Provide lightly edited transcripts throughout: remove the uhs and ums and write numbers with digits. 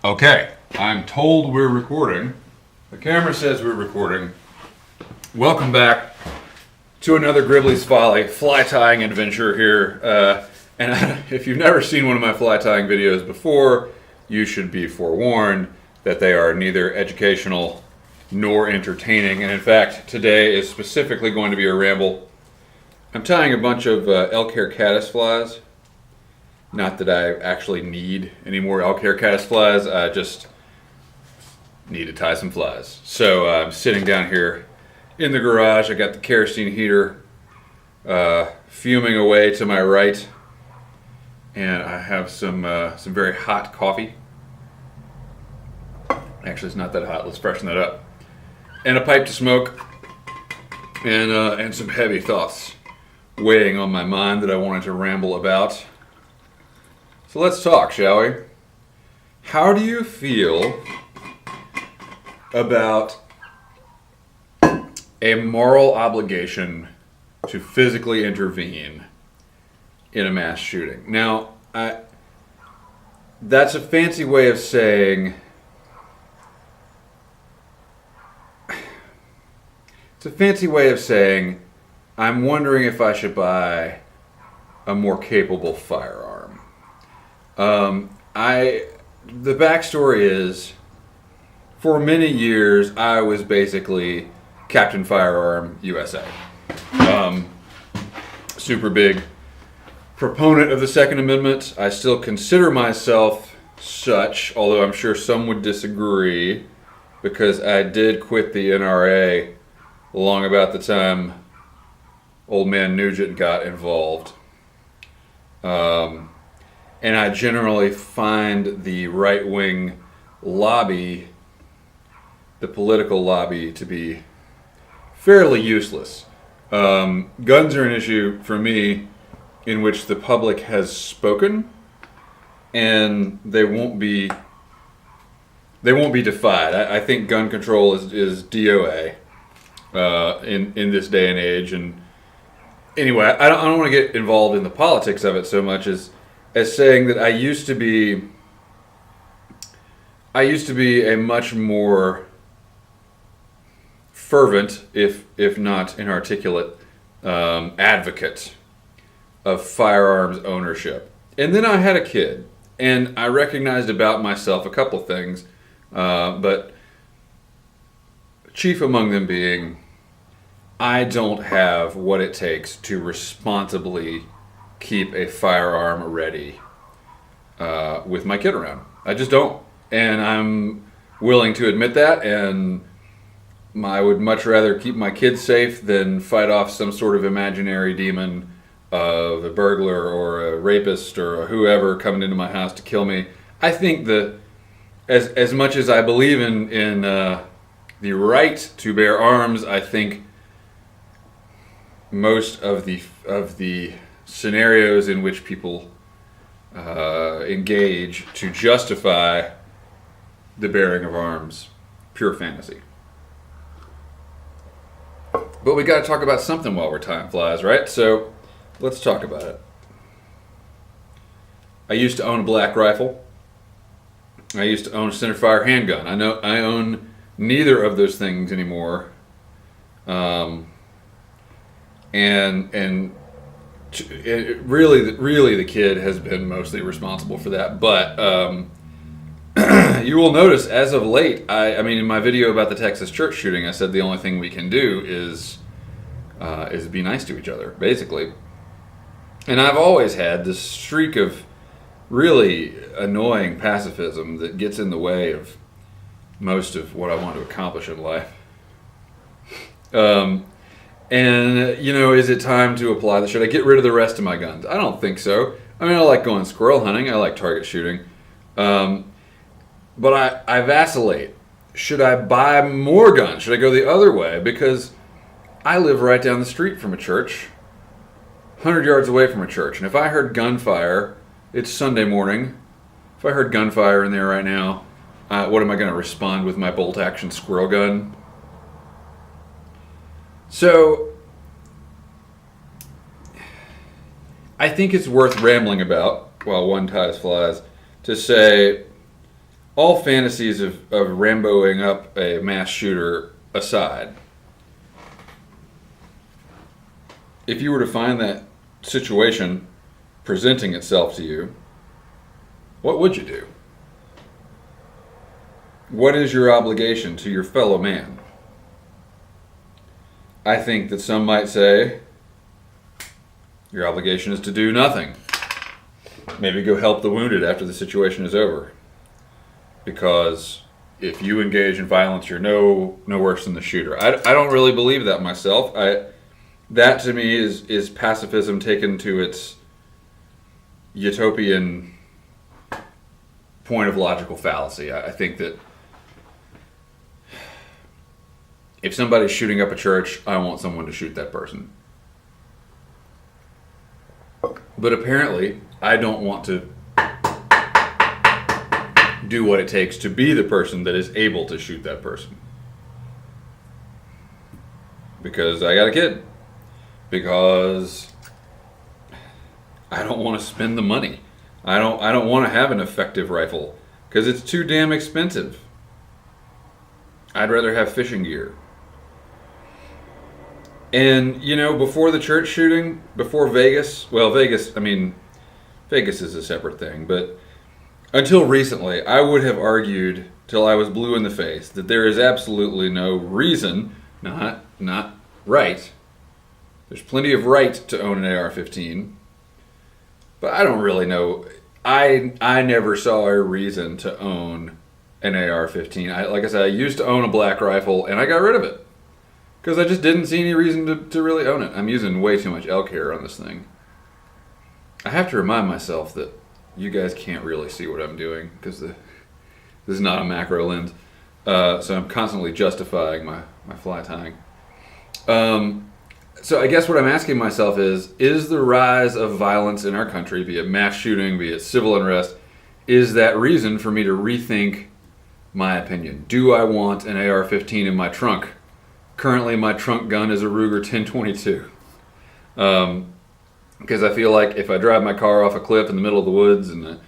Okay, I'm told we're recording. The camera says we're recording. Welcome back to another Gribley's Folly fly tying adventure here. And if you've never seen one of my fly tying videos before, you should be forewarned that they are neither educational nor entertaining. And in fact, today is specifically going to be a ramble. I'm tying a bunch of elk hair caddis flies. Not that I actually need any more elk hair caddis flies, I just need to tie some flies. So I'm sitting down here in the garage. I got the kerosene heater fuming away to my right, and I have some very hot coffee. Actually, it's not that hot. Let's freshen that up. And a pipe to smoke, and some heavy thoughts weighing on my mind that I wanted to ramble about. So let's talk, shall we? How do you feel about a moral obligation to physically intervene in a mass shooting? Now, that's a fancy way of saying... It's a fancy way of saying, I'm wondering if I should buy a more capable firearm. The backstory is, for many years, I was basically Captain Firearm USA. Super big proponent of the Second Amendment. I still consider myself such, although I'm sure some would disagree, because I did quit the NRA long about the time old man Nugent got involved. And I generally find the right-wing lobby, the political lobby, to be fairly useless. Guns are an issue for me in which the public has spoken, and they won't be defied. I think gun control is DOA in this day and age. And anyway, I don't want to get involved in the politics of it so much as saying that I used to be a much more fervent, if not inarticulate, advocate of firearms ownership. And then I had a kid, and I recognized about myself a couple of things, but chief among them being, I don't have what it takes to responsibly keep a firearm ready with my kid around. I just don't. And I'm willing to admit that, and I would much rather keep my kids safe than fight off some sort of imaginary demon of a burglar or a rapist or whoever coming into my house to kill me. I think that as much as I believe in the right to bear arms, I think most of the scenarios in which people engage to justify the bearing of arms, pure fantasy. But we got to talk about something while we're tying flies, right? So let's talk about it. I used to own a black rifle. I used to own a centerfire handgun. I own neither of those things anymore. And really the kid has been mostly responsible for that. But you will notice as of late, I mean, in my video about the Texas church shooting, I said the only thing we can do is be nice to each other, basically. And I've always had this streak of really annoying pacifism that gets in the way of most of what I want to accomplish in life. And, is it time to apply should I get rid of the rest of my guns? I don't think so. I mean, I like going squirrel hunting. I like target shooting. But I vacillate. Should I buy more guns? Should I go the other way? Because I live right down the street from a church, 100 yards away from a church. And if I heard gunfire, it's Sunday morning. If I heard gunfire in there right now, what am I going to respond with my bolt-action squirrel gun? So, I think it's worth rambling about while one ties flies to say all fantasies of Ramboing up a mass shooter aside, if you were to find that situation presenting itself to you, what would you do? What is your obligation to your fellow man? I think that some might say your obligation is to do nothing. Maybe go help the wounded after the situation is over. Because if you engage in violence, you're no worse than the shooter. I don't really believe that myself. That to me is pacifism taken to its utopian point of logical fallacy. I think that if somebody's shooting up a church, I want someone to shoot that person. But apparently, I don't want to do what it takes to be the person that is able to shoot that person. Because I got a kid. Because I don't want to spend the money. I don't want to have an effective rifle because it's too damn expensive. I'd rather have fishing gear. And, before the church shooting, before Vegas, Vegas is a separate thing, but until recently, I would have argued till I was blue in the face that there is absolutely no reason, not right. There's plenty of right to own an AR-15, but I don't really know. I never saw a reason to own an AR-15. Like I said, I used to own a black rifle, and I got rid of it. Because I just didn't see any reason to really own it. I'm using way too much elk hair on this thing. I have to remind myself that you guys can't really see what I'm doing because this is not a macro lens. So I'm constantly justifying my fly tying. So I guess what I'm asking myself is the rise of violence in our country, be it mass shooting, be it civil unrest, is that reason for me to rethink my opinion? Do I want an AR-15 in my trunk? Currently, my trunk gun is a Ruger 1022. Because I feel like if I drive my car off a cliff in the middle of the woods and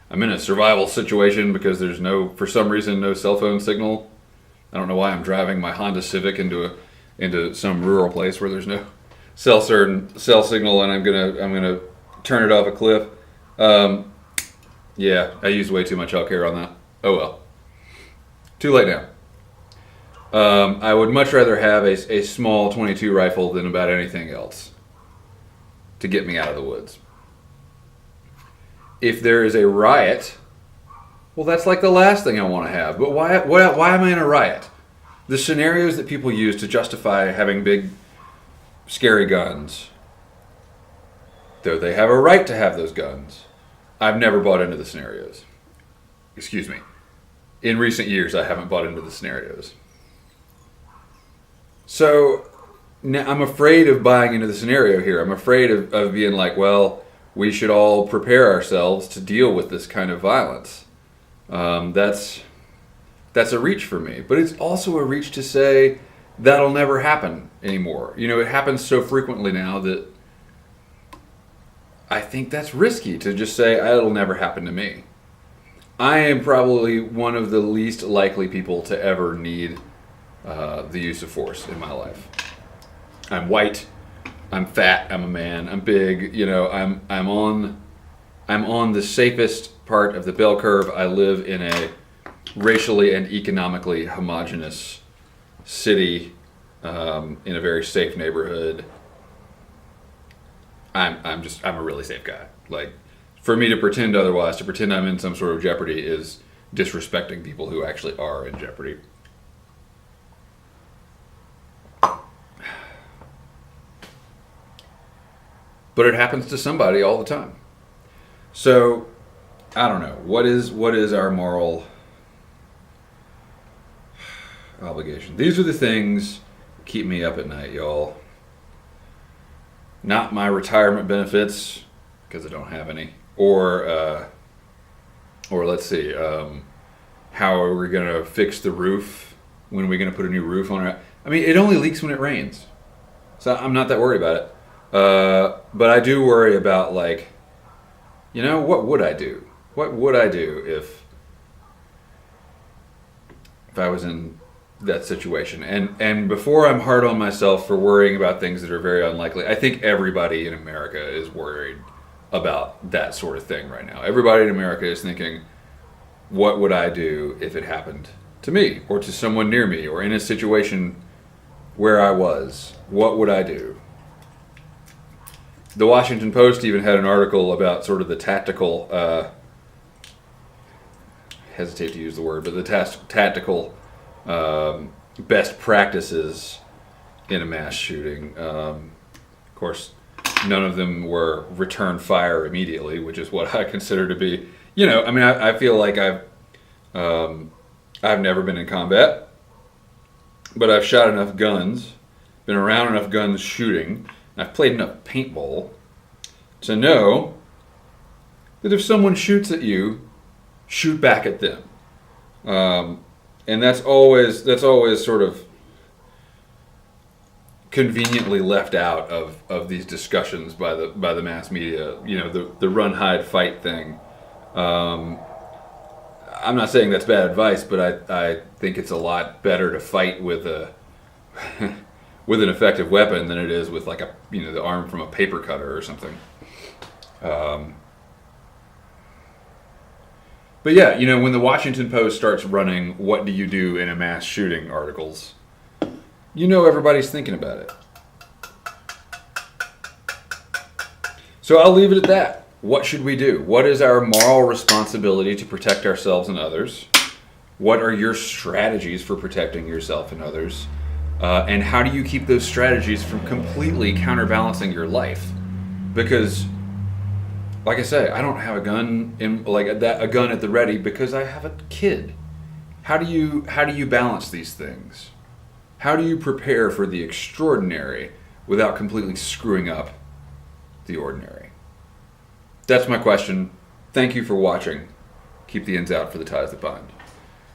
I'm in a survival situation because there's for some reason, no cell phone signal. I don't know why I'm driving my Honda Civic into some rural place where there's no cell signal, and I'm gonna turn it off a cliff. Yeah, I used way too much elk hair on that. Oh well. Too late now. I would much rather have a small 22 rifle than about anything else to get me out of the woods. If there is a riot, well, that's like the last thing I want to have. But why am I in a riot? The scenarios that people use to justify having big, scary guns, though they have a right to have those guns, I've never bought into the scenarios. Excuse me. In recent years, I haven't bought into the scenarios. So now I'm afraid of buying into the scenario here. I'm afraid of being like, well, we should all prepare ourselves to deal with this kind of violence. That's a reach for me. But it's also a reach to say that'll never happen anymore. It happens so frequently now that I think that's risky to just say it'll never happen to me. I am probably one of the least likely people to ever need the use of force in my life. I'm white, I'm fat, I'm a man, I'm big. I'm on the safest part of the bell curve. I live in a racially and economically homogenous city, in a very safe neighborhood. I'm a really safe guy. Like, for me to pretend otherwise, to pretend I'm in some sort of jeopardy, is disrespecting people who actually are in jeopardy. But it happens to somebody all the time. So, I don't know. What is our moral obligation? These are the things that keep me up at night, y'all. Not my retirement benefits, because I don't have any. Or let's see, how are we going to fix the roof? When are we going to put a new roof on it? I mean, it only leaks when it rains. So I'm not that worried about it. But I do worry about, like, what would I do? What would I do in that situation. And before I'm hard on myself for worrying about things that are very unlikely, I think everybody in America is worried about that sort of thing right now. Everybody in America is thinking, what would I do if it happened to me or to someone near me or in a situation where I was? What would I do? The Washington Post even had an article about sort of the tactical, hesitate to use the word, but the tactical best practices in a mass shooting. Of course, none of them were return fire immediately, which is what I consider to be, I mean, I feel like I've never been in combat, but I've shot enough guns, been around enough guns shooting, and I've played enough paintball to know that if someone shoots at you, shoot back at them. And that's always sort of conveniently left out of these discussions by the mass media. The run, hide, fight thing. I'm not saying that's bad advice, but I think it's a lot better to fight with with an effective weapon than it is with like the arm from a paper cutter or something. But yeah, when the Washington Post starts running "What do you do in a mass shooting" articles, everybody's thinking about it. So I'll leave it at that. What should we do? What is our moral responsibility to protect ourselves and others? What are your strategies for protecting yourself and others? And how do you keep those strategies from completely counterbalancing your life? Because, like I say, I don't have a gun a gun at the ready because I have a kid. How do you balance these things? How do you prepare for the extraordinary without completely screwing up the ordinary? That's my question. Thank you for watching. Keep the ends out for the ties that bind.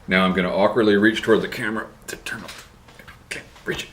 Now I'm going to awkwardly reach toward the camera to turn off. Okay, reach it.